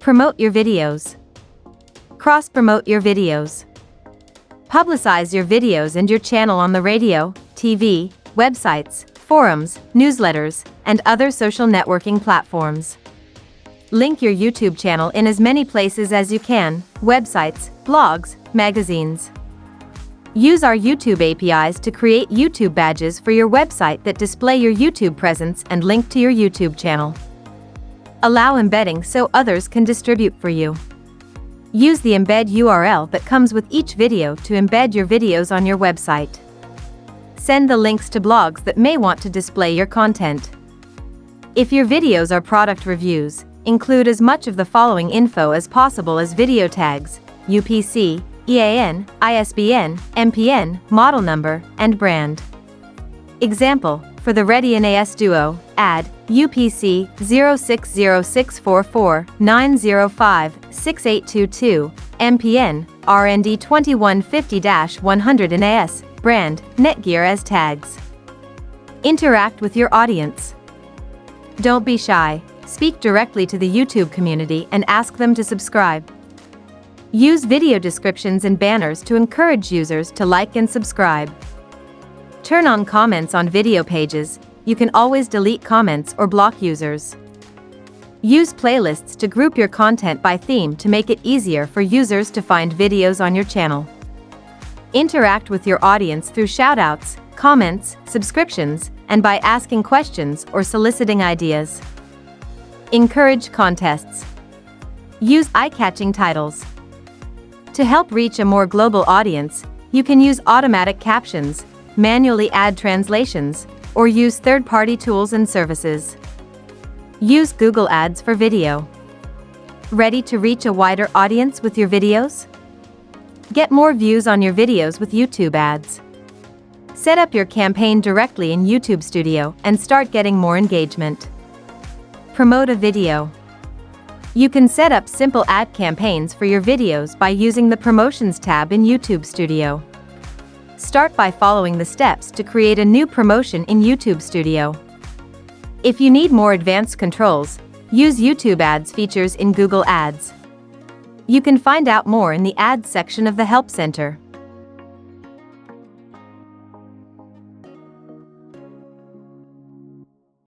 Promote your videos. Cross-promote your videos. Publicize your videos and your channel on the radio, TV, websites, forums, newsletters, and other social networking platforms. Link your YouTube channel in as many places as you can: websites, blogs, magazines. Use our YouTube APIs to create YouTube badges for your website that display your YouTube presence and link to your YouTube channel. Allow embedding so others can distribute for you. Use the embed URL that comes with each video to embed your videos on your website. Send the links to blogs that may want to display your content. If your videos are product reviews, include as much of the following info as possible as video tags: UPC, EAN, ISBN, MPN, model number, and brand. Example: for the Ready NAS Duo, add UPC 060644905682, MPN, RND 2150-100 NAS, brand, Netgear as tags. Interact with your audience. Don't be shy. Speak directly to the YouTube community and ask them to subscribe. Use video descriptions and banners to encourage users to like and subscribe. Turn on comments on video pages. You can always delete comments or block users. Use playlists to group your content by theme to make it easier for users to find videos on your channel. Interact with your audience through shoutouts, comments, subscriptions, and by asking questions or soliciting ideas. Encourage contests. Use eye-catching titles. To help reach a more global audience, you can use automatic captions, manually add translations, or use third-party tools and services. Use Google Ads for video. Ready to reach a wider audience with your videos? Get more views on your videos with YouTube ads. Set up your campaign directly in YouTube Studio and start getting more engagement. Promote a video. You can set up simple ad campaigns for your videos by using the Promotions tab in YouTube Studio. Start by following the steps to create a new promotion in YouTube Studio. If you need more advanced controls, use YouTube Ads features in Google Ads. You can find out more in the Ads section of the Help Center.